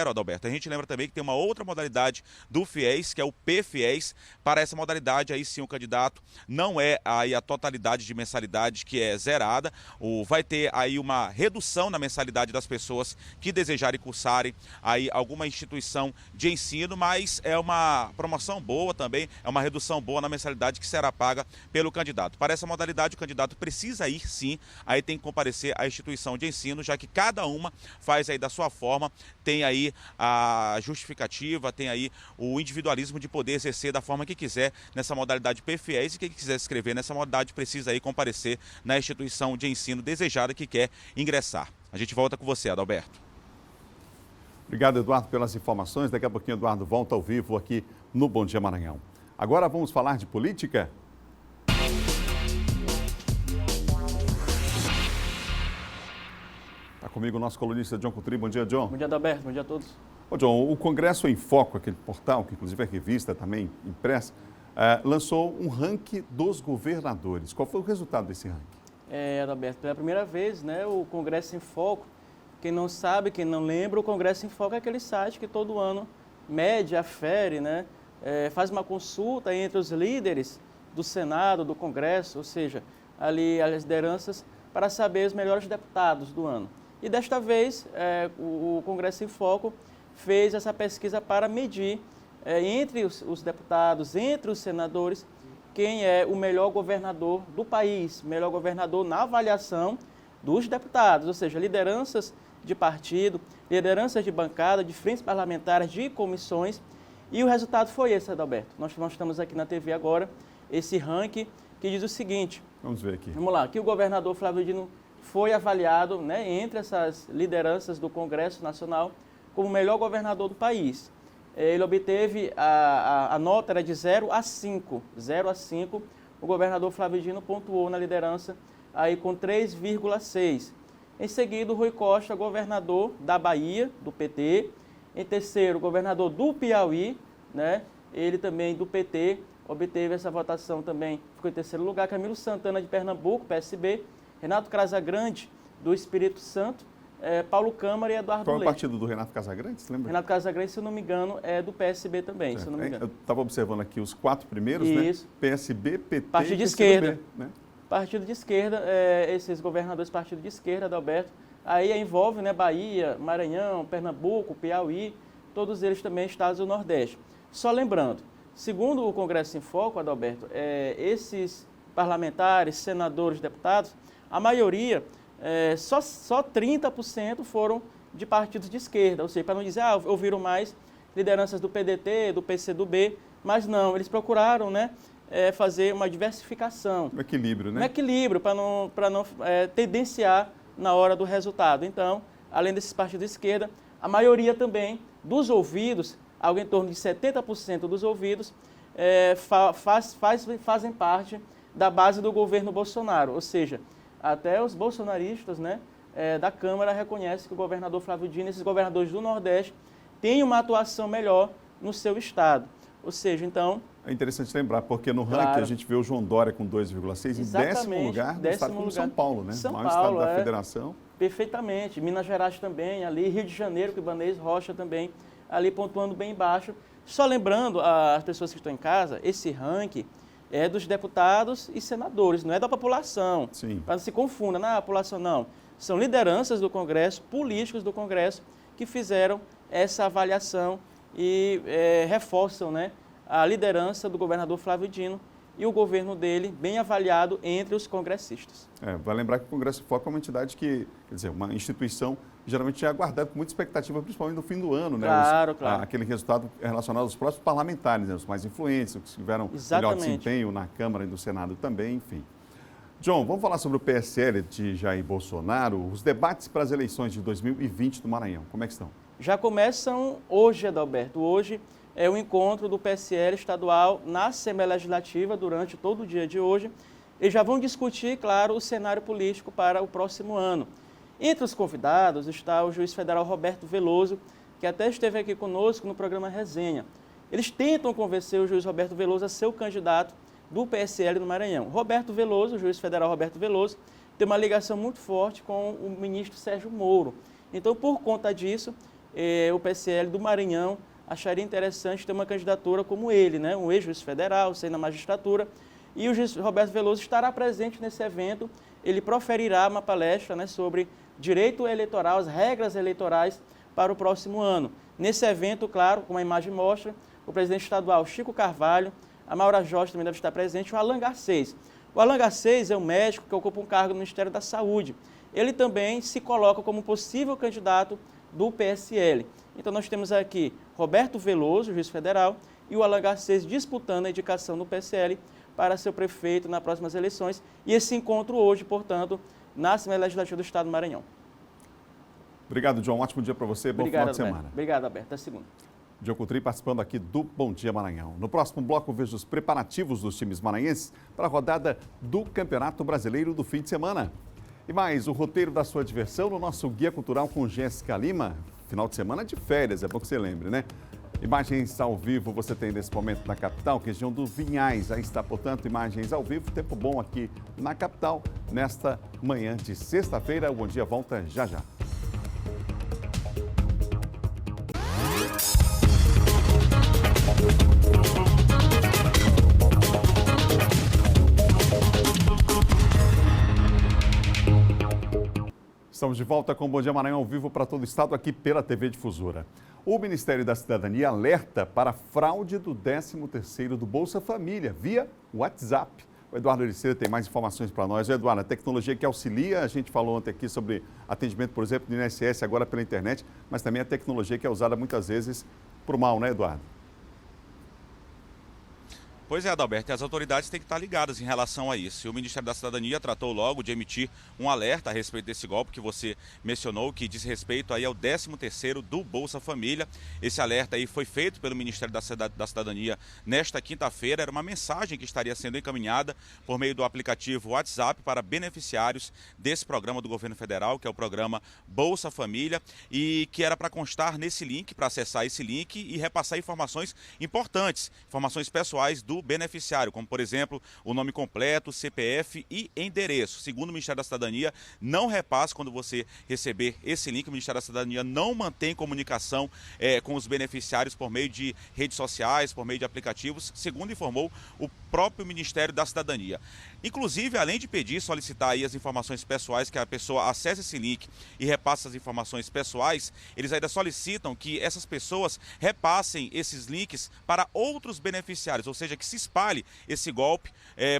Adalberto, a gente lembra também que tem uma outra modalidade do FIES, que é o PFIES. Para essa modalidade, aí sim o candidato não é aí a totalidade de mensalidade que é zerada, vai ter aí uma redução na mensalidade das pessoas que desejarem cursarem aí alguma instituição de ensino, mas é uma promoção boa também, é uma redução boa na mensalidade que será paga pelo candidato. Para essa modalidade, o candidato precisa ir sim, aí tem que comparecer à instituição de ensino, já que cada uma faz aí da sua forma, tem aí a justificativa, tem aí o individualismo de poder exercer da forma que quiser nessa modalidade PFIES, e quem quiser se inscrever nessa modalidade precisa aí comparecer na instituição de ensino desejada que quer ingressar. A gente volta com você, Adalberto. Obrigado, Eduardo, pelas informações. Daqui a pouquinho, Eduardo volta ao vivo aqui no Bom Dia Maranhão. Agora vamos falar de política? Está comigo o nosso colunista John Coutry. Bom dia, John. Bom dia, Adalberto. Bom dia a todos. Ô, John, o Congresso em Foco, aquele portal, que inclusive é revista também impressa, lançou um ranking dos governadores. Qual foi o resultado desse ranking? Adalberto, pela primeira vez, né, o Congresso em Foco, quem não sabe, quem não lembra, o Congresso em Foco é aquele site que todo ano mede, afere, né, faz uma consulta entre os líderes do Senado, do Congresso, ou seja, ali as lideranças, para saber os melhores deputados do ano. E desta vez, o Congresso em Foco fez essa pesquisa para medir, entre os deputados, entre os senadores, quem é o melhor governador do país, melhor governador na avaliação dos deputados, ou seja, lideranças de partido, lideranças de bancada, de frentes parlamentares, de comissões. E o resultado foi esse, Adalberto. Nós estamos aqui na TV agora, esse ranking que diz o seguinte. Vamos ver aqui. Vamos lá, que o governador Flávio Dino foi avaliado, né, entre essas lideranças do Congresso Nacional como o melhor governador do país. Ele obteve, a nota era de 0 a 5. 0 a 5, o governador Flávio Dino pontuou na liderança aí com 3,6. Em seguida, o Rui Costa, governador da Bahia, do PT. Em terceiro, o governador do Piauí, né, ele também do PT, obteve essa votação também, ficou em terceiro lugar. Camilo Santana, de Pernambuco, PSB. Renato Casagrande, do Espírito Santo, Paulo Câmara e Eduardo Qual é o Leite. partido do Renato Casagrande, você lembra? Renato Casagrande, se eu não me engano, é do PSB também, se eu não me engano. Eu estava observando aqui os 4 primeiros, Isso. né? PSB, PT Partido e de PCdoB, esquerda. né? Partido de esquerda, esses governadores partido de esquerda, Adalberto, aí envolve, né, Bahia, Maranhão, Pernambuco, Piauí, todos eles também estados do Nordeste. Só lembrando, segundo o Congresso em Foco, Adalberto, esses parlamentares, senadores, deputados, a maioria, só 30% foram de partidos de esquerda, ou seja, para não dizer, ouviram mais lideranças do PDT, do PCdoB, mas não, eles procuraram, né, fazer uma diversificação. Um equilíbrio, né? Um equilíbrio, para não tendenciar na hora do resultado. Então, além desses partidos de esquerda, a maioria também dos ouvidos, algo em torno de 70% dos ouvidos, fazem parte da base do governo Bolsonaro, ou seja, até os bolsonaristas, né, da Câmara reconhecem que o governador Flávio Dino, esses governadores do Nordeste, têm uma atuação melhor no seu estado. Ou seja, então... É interessante lembrar, porque no Claro. ranking a gente vê o João Dória com 2,6 em 10º lugar do estado como São Paulo, né? São maior Paulo, estado da federação. Perfeitamente. Minas Gerais também, ali, Rio de Janeiro, que o Ibanez Rocha também, ali pontuando bem baixo. Só lembrando às pessoas que estão em casa, esse ranking é dos deputados e senadores, não é da população. Sim. Para não se confunda, não é a população, não. São lideranças do Congresso, políticos do Congresso, que fizeram essa avaliação e reforçam, né, a liderança do governador Flávio Dino e o governo dele bem avaliado entre os congressistas. Vai lembrar que o Congresso em Foco é uma entidade que, quer dizer, uma instituição que geralmente é aguardada com muita expectativa, principalmente no fim do ano, né? Claro. Aquele resultado relacionado aos próprios parlamentares, né? Os mais influentes, os que tiveram melhor desempenho na Câmara e no Senado também, enfim. John, vamos falar sobre o PSL de Jair Bolsonaro, os debates para as eleições de 2020 do Maranhão, como é que estão? Já começam hoje, Adalberto. Hoje é o encontro do PSL estadual na Assembleia Legislativa durante todo o dia de hoje. Eles já vão discutir, claro, o cenário político para o próximo ano. Entre os convidados está o juiz federal Roberto Veloso, que até esteve aqui conosco no programa Resenha. Eles tentam convencer o juiz Roberto Veloso a ser o candidato do PSL no Maranhão. Roberto Veloso, o juiz federal Roberto Veloso, tem uma ligação muito forte com o ministro Sérgio Moro. Então, por conta disso, o PSL do Maranhão acharia interessante ter uma candidatura como ele, né? Um ex-juiz federal, sendo na magistratura, e o juiz Roberto Veloso estará presente nesse evento. Ele proferirá uma palestra, né, sobre direito eleitoral, as regras eleitorais para o próximo ano. Nesse evento, claro, como a imagem mostra, o presidente estadual Chico Carvalho, a Maura Jorge também deve estar presente, o Alan Garcês. O Alan Garcês é um médico que ocupa um cargo no Ministério da Saúde. Ele também se coloca como possível candidato do PSL. Então nós temos aqui Roberto Veloso, juiz federal, e o Alan Garcês disputando a indicação do PSL para ser prefeito nas próximas eleições. E esse encontro hoje, portanto, na Assembleia Legislativa do Estado do Maranhão. Obrigado, John. Um ótimo dia para você. Bom final de semana. Obrigado, Alberto. Até segunda. John Coutry participando aqui do Bom Dia Maranhão. No próximo bloco, vejo os preparativos dos times maranhenses para a rodada do Campeonato Brasileiro do fim de semana. E mais, o roteiro da sua diversão no nosso Guia Cultural com Jéssica Lima. Final de semana de férias, é bom que você lembre, né? Imagens ao vivo você tem nesse momento na capital, região do Vinhais. Aí está, portanto, imagens ao vivo. Tempo bom aqui na capital, nesta manhã de sexta-feira. O Bom Dia volta já já. Estamos de volta com o Bom Dia Maranhão ao vivo para todo o estado, aqui pela TV Difusora. O Ministério da Cidadania alerta para a fraude do 13º do Bolsa Família, via WhatsApp. O Eduardo Ericeira tem mais informações para nós. Eduardo, a tecnologia que auxilia, a gente falou ontem aqui sobre atendimento, por exemplo, do INSS, agora pela internet, mas também a tecnologia que é usada muitas vezes para o mal, né, Eduardo? Pois é, Adalberto, as autoridades têm que estar ligadas em relação a isso. E o Ministério da Cidadania tratou logo de emitir um alerta a respeito desse golpe que você mencionou, que diz respeito aí ao 13º do Bolsa Família. Esse alerta aí foi feito pelo Ministério da Cidadania nesta quinta-feira. Era uma mensagem que estaria sendo encaminhada por meio do aplicativo WhatsApp para beneficiários desse programa do governo federal, que é o programa Bolsa Família, e que era para constar nesse link, para acessar esse link e repassar informações importantes, informações pessoais do do beneficiário, como, por exemplo, o nome completo, CPF e endereço. Segundo o Ministério da Cidadania, não repassa quando você receber esse link. O Ministério da Cidadania não mantém comunicação com os beneficiários por meio de redes sociais, por meio de aplicativos, segundo informou o próprio Ministério da Cidadania. Inclusive, além de pedir, solicitar aí as informações pessoais, que a pessoa acesse esse link e repasse as informações pessoais, eles ainda solicitam que essas pessoas repassem esses links para outros beneficiários, ou seja, que se espalhe esse golpe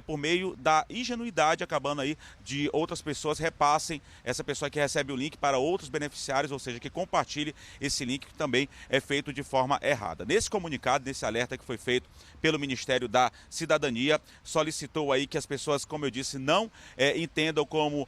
por meio da ingenuidade, acabando aí de outras pessoas repassem essa pessoa que recebe o link para outros beneficiários, ou seja, que compartilhe esse link, que também é feito de forma errada. Nesse comunicado, nesse alerta que foi feito pelo Ministério da Cidadania, solicitou aí que as pessoas, como eu disse, não entendam como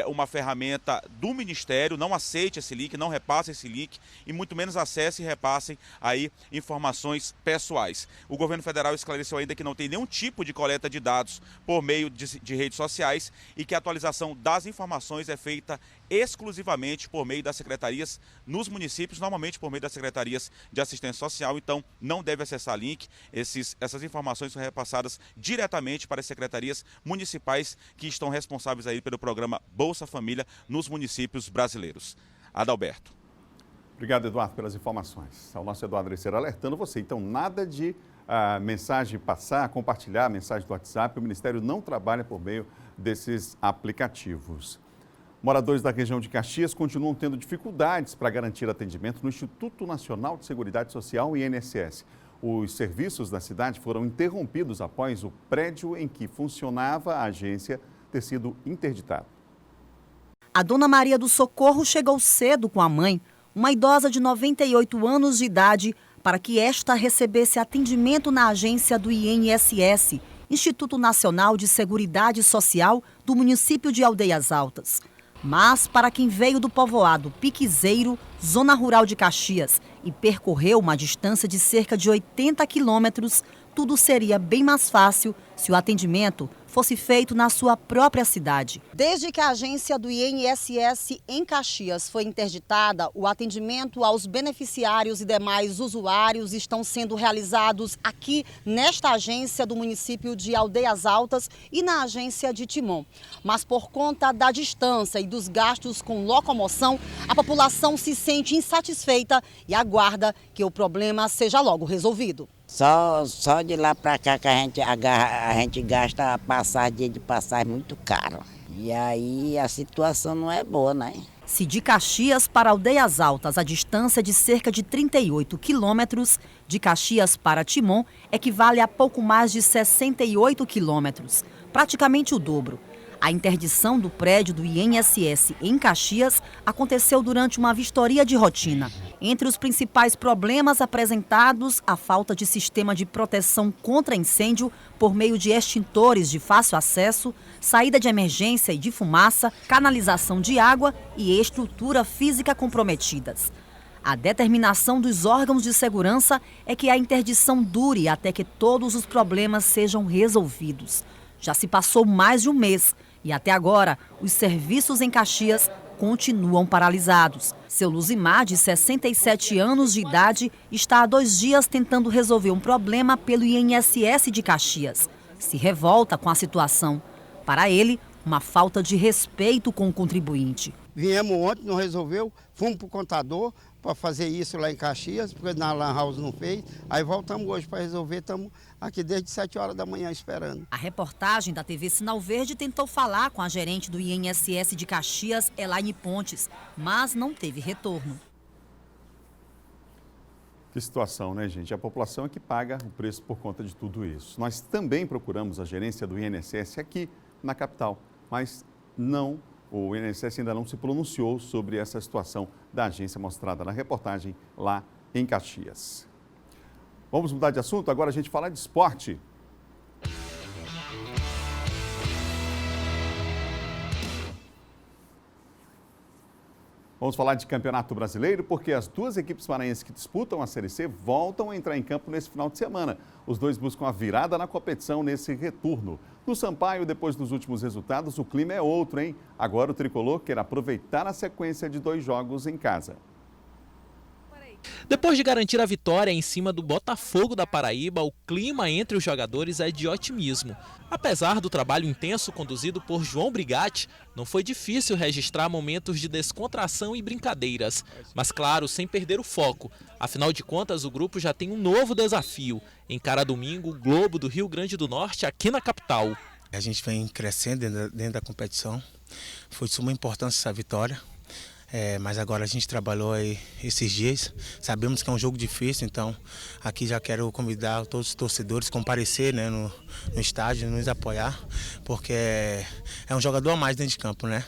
uma ferramenta do Ministério, não aceite esse link, não repasse esse link e muito menos acesse e repassem aí informações pessoais. O governo federal esclareceu ainda que não tem nenhum tipo de coleta de dados por meio de redes sociais e que a atualização das informações é feita exclusivamente por meio das secretarias nos municípios, normalmente por meio das secretarias de assistência social, então não deve acessar link. Essas informações são repassadas diretamente para as secretarias municipais que estão responsáveis aí pelo programa Bolsa Família nos municípios brasileiros. Adalberto. Obrigado, Eduardo, pelas informações. O nosso Eduardo Dreceiro alertando você. Então, nada de mensagem passar, compartilhar mensagem do WhatsApp. O Ministério não trabalha por meio desses aplicativos. Moradores da região de Caxias continuam tendo dificuldades para garantir atendimento no Instituto Nacional de Seguridade Social, INSS. Os serviços da cidade foram interrompidos após o prédio em que funcionava a agência ter sido interditado. A dona Maria do Socorro chegou cedo com a mãe, uma idosa de 98 anos de idade, para que esta recebesse atendimento na agência do INSS, Instituto Nacional de Seguridade Social, do município de Aldeias Altas. Mas para quem veio do povoado Piquezeiro, zona rural de Caxias, e percorreu uma distância de cerca de 80 quilômetros, tudo seria bem mais fácil se o atendimento fosse feito na sua própria cidade. Desde que a agência do INSS em Caxias foi interditada, o atendimento aos beneficiários e demais usuários estão sendo realizados aqui nesta agência do município de Aldeias Altas e na agência de Timon. Mas por conta da distância e dos gastos com locomoção, a população se sente insatisfeita e aguarda que o problema seja logo resolvido. Só de lá para cá que a gente gasta passagem de passagem muito caro. E aí a situação não é boa, né? Se de Caxias para Aldeias Altas a distância de cerca de 38 quilômetros, de Caxias para Timon equivale a pouco mais de 68 quilômetros, praticamente o dobro. A interdição do prédio do INSS em Caxias aconteceu durante uma vistoria de rotina. Entre os principais problemas apresentados, a falta de sistema de proteção contra incêndio por meio de extintores de fácil acesso, saída de emergência e de fumaça, canalização de água e estrutura física comprometidas. A determinação dos órgãos de segurança é que a interdição dure até que todos os problemas sejam resolvidos. Já se passou mais de um mês e até agora os serviços em Caxias continuam paralisados. Seu Luzimar, de 67 anos de idade, está há 2 dias tentando resolver um problema pelo INSS de Caxias. Se revolta com a situação. Para ele, uma falta de respeito com o contribuinte. Viemos ontem, não resolveu, fomos para o contador para fazer isso lá em Caxias, porque na Lan House não fez. Aí voltamos hoje para resolver, estamos aqui desde 7 horas da manhã esperando. A reportagem da TV Sinal Verde tentou falar com a gerente do INSS de Caxias, Elaine Pontes, mas não teve retorno. Que situação, né, gente? A população é que paga o preço por conta de tudo isso. Nós também procuramos a gerência do INSS aqui na capital, mas o INSS ainda não se pronunciou sobre essa situação da agência mostrada na reportagem lá em Caxias. Vamos mudar de assunto? Agora a gente fala de esporte. Vamos falar de Campeonato Brasileiro, porque as 2 equipes maranhenses que disputam a Série C voltam a entrar em campo nesse final de semana. Os 2 buscam a virada na competição nesse retorno. No Sampaio, depois dos últimos resultados, o clima é outro, hein? Agora o tricolor quer aproveitar a sequência de 2 jogos em casa. Depois de garantir a vitória em cima do Botafogo da Paraíba, o clima entre os jogadores é de otimismo. Apesar do trabalho intenso conduzido por João Brigatti, não foi difícil registrar momentos de descontração e brincadeiras. Mas claro, sem perder o foco. Afinal de contas, o grupo já tem um novo desafio. Encara domingo o Globo do Rio Grande do Norte aqui na capital. A gente vem crescendo dentro da competição. Foi de suma importância essa vitória. Mas agora a gente trabalhou aí esses dias, sabemos que é um jogo difícil, então aqui já quero convidar todos os torcedores a comparecer, né, no estádio, nos apoiar, porque é um jogador a mais dentro de campo, né?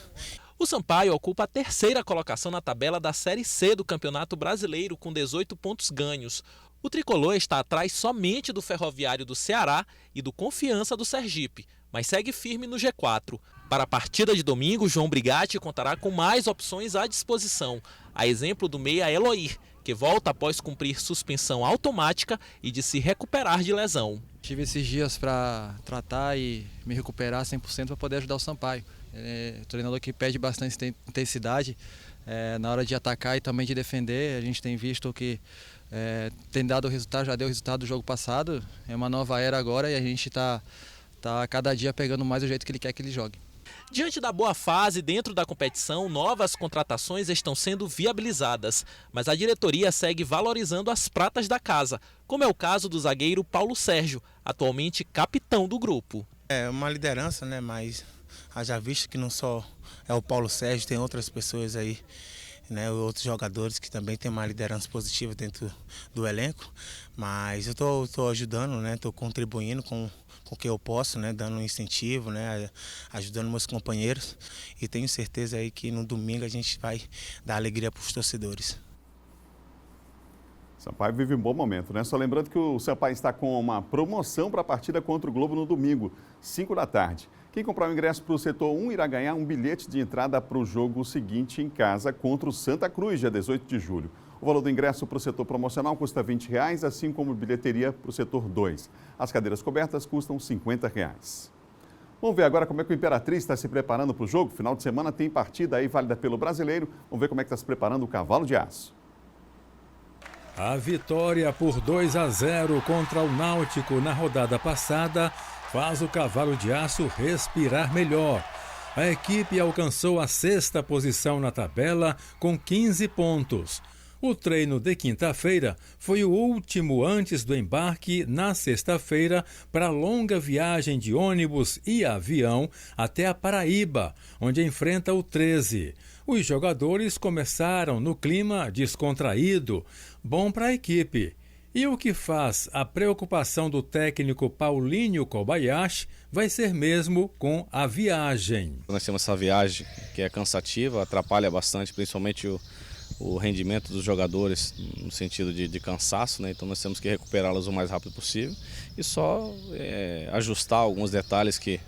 O Sampaio ocupa a 3ª colocação na tabela da Série C do Campeonato Brasileiro com 18 pontos ganhos. O tricolor está atrás somente do Ferroviário do Ceará e do Confiança do Sergipe, mas segue firme no G4. Para a partida de domingo, João Brigatti contará com mais opções à disposição, a exemplo do meia Eloir, que volta após cumprir suspensão automática e de se recuperar de lesão. Tive esses dias para tratar e me recuperar 100% para poder ajudar o Sampaio. O treinador que pede bastante intensidade na hora de atacar e também de defender. A gente tem visto que tem dado resultado, já deu resultado do jogo passado. É uma nova era agora e a gente está cada dia pegando mais o jeito que ele quer que ele jogue. Diante da boa fase dentro da competição, novas contratações estão sendo viabilizadas, mas a diretoria segue valorizando as pratas da casa, como é o caso do zagueiro Paulo Sérgio, atualmente capitão do grupo. É uma liderança, né? Mas haja visto que não só é o Paulo Sérgio, tem outras pessoas aí, né, outros jogadores que também têm uma liderança positiva dentro do elenco, mas eu estou ajudando, né, estou contribuindo com o que eu posso, né, dando um incentivo, né, ajudando meus companheiros e tenho certeza aí que no domingo a gente vai dar alegria para os torcedores. Sampaio vive um bom momento, né? Só lembrando que o Sampaio está com uma promoção para a partida contra o Globo no domingo, 5 da tarde. Quem comprar o ingresso para o setor 1 irá ganhar um bilhete de entrada para o jogo seguinte em casa contra o Santa Cruz, dia 18 de julho. O valor do ingresso para o setor promocional custa R$ 20, assim como bilheteria para o setor 2. As cadeiras cobertas custam R$ 50. Vamos ver agora como é que o Imperatriz está se preparando para o jogo. Final de semana tem partida aí válida pelo Brasileiro. Vamos ver como é que está se preparando o Cavalo de Aço. A vitória por 2-0 contra o Náutico na rodada passada faz o Cavalo de Aço respirar melhor. A equipe alcançou a 6ª posição na tabela com 15 pontos. O treino de quinta-feira foi o último antes do embarque na sexta-feira para a longa viagem de ônibus e avião até a Paraíba, onde enfrenta o 13. Os jogadores começaram no clima descontraído, bom para a equipe. E o que faz a preocupação do técnico Paulinho Kobayashi vai ser mesmo com a viagem. Nós temos essa viagem que é cansativa, atrapalha bastante, principalmente o rendimento dos jogadores no sentido de cansaço, né? Então nós temos que recuperá-los o mais rápido possível e só ajustar alguns detalhes que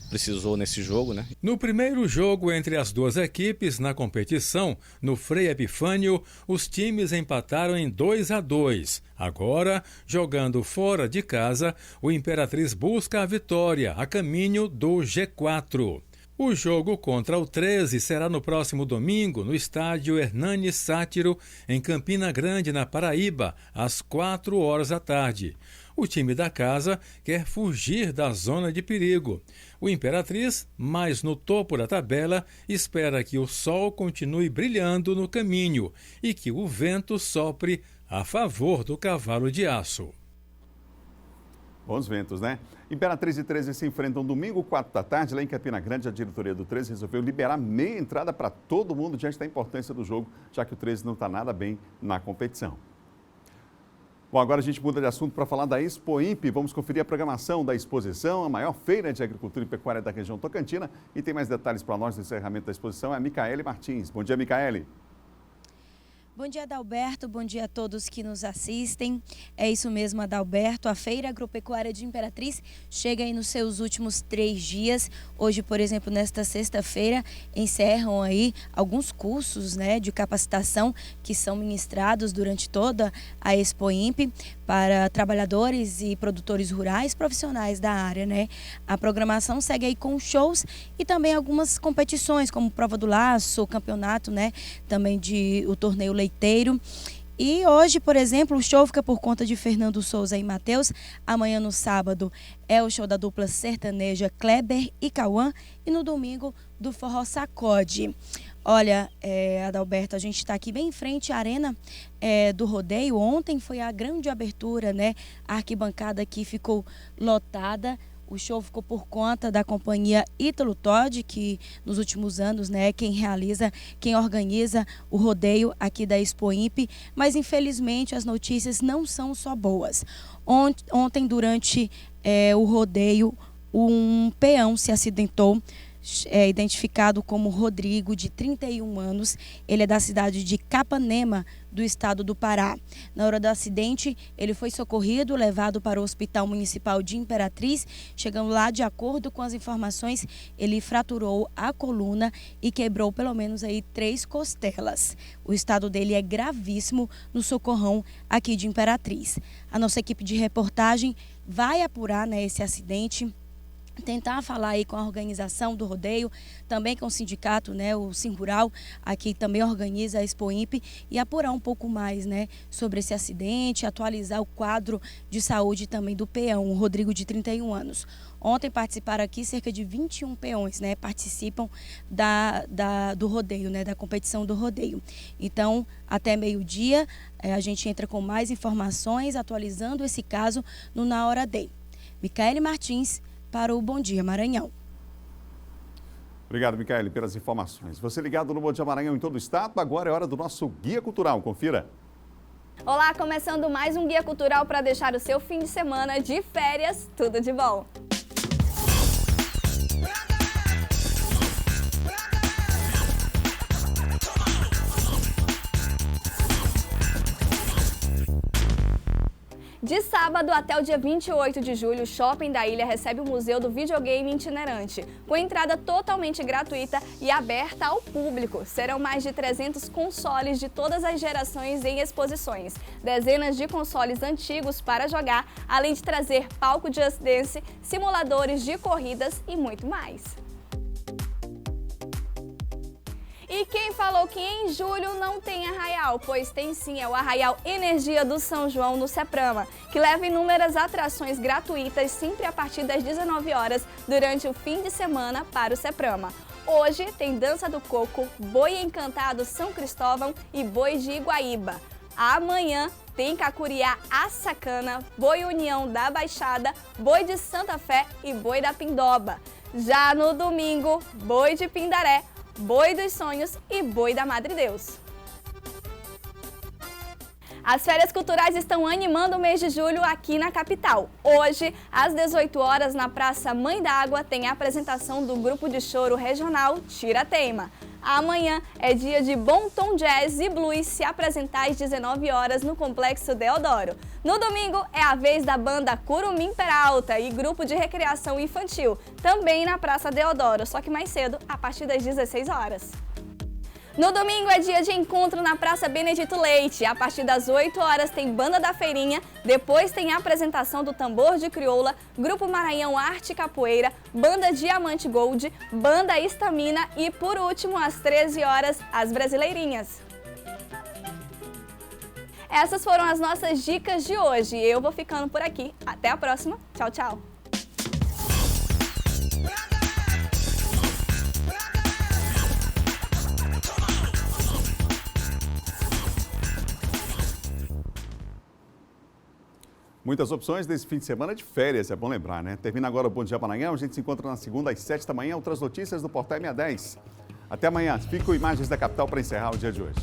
precisou nesse jogo, né? No primeiro jogo entre as duas equipes na competição, no Frei Epifânio, os times empataram em 2-2. Agora, jogando fora de casa, o Imperatriz busca a vitória a caminho do G4. O jogo contra o 13 será no próximo domingo no estádio Hernani Sátiro, em Campina Grande, na Paraíba, às 4h da tarde. O time da casa quer fugir da zona de perigo. O Imperatriz, mais no topo da tabela, espera que o sol continue brilhando no caminho e que o vento sopre a favor do Cavalo de Aço. Bons ventos, né? Imperatriz e 13 se enfrentam domingo, 4 da tarde, lá em Campina Grande. A diretoria do 13 resolveu liberar meia entrada para todo mundo diante da importância do jogo, já que o 13 não está nada bem na competição. Bom, agora a gente muda de assunto para falar da Expoimp. Vamos conferir a programação da exposição, a maior feira de agricultura e pecuária da região tocantina. E tem mais detalhes para nós no encerramento da exposição, é a Micaele Martins. Bom dia, Micaele. Bom dia, Adalberto. Bom dia a todos que nos assistem. É isso mesmo, Adalberto. A Feira Agropecuária de Imperatriz chega aí nos seus últimos 3 dias. Hoje, por exemplo, nesta sexta-feira, encerram aí alguns cursos, né, de capacitação que são ministrados durante toda a Expoimp para trabalhadores e produtores rurais profissionais da área, né? A programação segue aí com shows e também algumas competições, como Prova do Laço, campeonato, né, também o torneio leiteiro. E hoje, por exemplo, o show fica por conta de Fernando Souza e Matheus. Amanhã, no sábado, é o show da dupla sertaneja Kleber e Cauã. E no domingo, do Forró Sacode. Olha, Adalberto, a gente está aqui bem em frente à arena do rodeio. Ontem foi a grande abertura, né? A arquibancada aqui ficou lotada. O show ficou por conta da companhia Ítalo Todd, que nos últimos anos, né, quem organiza o rodeio aqui da Expo Imp. Mas infelizmente as notícias não são só boas. Ontem, durante o rodeio, um peão se acidentou, identificado como Rodrigo, de 31 anos. Ele é da cidade de Capanema, do estado do Pará. Na hora do acidente, ele foi socorrido, levado para o Hospital Municipal de Imperatriz. Chegando lá, de acordo com as informações, ele fraturou a coluna e quebrou pelo menos aí 3 costelas. O estado dele é gravíssimo no socorrão aqui de Imperatriz. A nossa equipe de reportagem vai apurar, né, esse acidente, tentar falar aí com a organização do rodeio, também com o sindicato, né, o Sinrural, aqui também organiza a Expo Imp, e apurar um pouco mais, né, sobre esse acidente, atualizar o quadro de saúde também do peão, o Rodrigo, de 31 anos. Ontem participaram aqui cerca de 21 peões, né, participam do rodeio, né, da competição do rodeio. Então, até meio-dia, a gente entra com mais informações, atualizando esse caso no Na Hora D. Micaele Martins, para o Bom Dia Maranhão. Obrigado, Micaele, pelas informações. Você ligado no Bom Dia Maranhão em todo o estado, agora é hora do nosso Guia Cultural. Confira. Olá, começando mais um Guia Cultural para deixar o seu fim de semana de férias tudo de bom. De sábado até o dia 28 de julho, o Shopping da Ilha recebe o Museu do Videogame Itinerante, com entrada totalmente gratuita e aberta ao público. Serão mais de 300 consoles de todas as gerações em exposições, dezenas de consoles antigos para jogar, além de trazer palco Just Dance, simuladores de corridas e muito mais. E quem falou que em julho não tem arraial? Pois tem sim, é o Arraial Energia do São João no Ceprama, que leva inúmeras atrações gratuitas sempre a partir das 19 horas durante o fim de semana para o Ceprama. Hoje tem Dança do Coco, Boi Encantado São Cristóvão e Boi de Iguaíba. Amanhã tem Cacuriá a Sacana, Boi União da Baixada, Boi de Santa Fé e Boi da Pindoba. Já no domingo, Boi de Pindaré, Boi dos Sonhos e Boi da Madre Deus. As férias culturais estão animando o mês de julho aqui na capital. Hoje, às 18 horas, na Praça Mãe d'Água, tem a apresentação do grupo de choro regional Tira Teima. Amanhã é dia de Bom Tom Jazz e Blues se apresentar às 19 horas no Complexo Deodoro. No domingo é a vez da banda Curumim Peralta e grupo de recreação infantil, também na Praça Deodoro, só que mais cedo, a partir das 16 horas. No domingo é dia de encontro na Praça Benedito Leite. A partir das 8 horas tem Banda da Feirinha, depois tem a apresentação do Tambor de Crioula, Grupo Maranhão Arte e Capoeira, Banda Diamante Gold, Banda Estamina e, por último, às 13 horas, as Brasileirinhas. Essas foram as nossas dicas de hoje. Eu vou ficando por aqui. Até a próxima. Tchau, tchau. Muitas opções nesse fim de semana de férias, é bom lembrar, né? Termina agora o Bom Dia Maranhão, a gente se encontra na segunda às 7 da manhã, outras notícias do Portal M10. Até amanhã, fico com imagens da capital para encerrar o dia de hoje.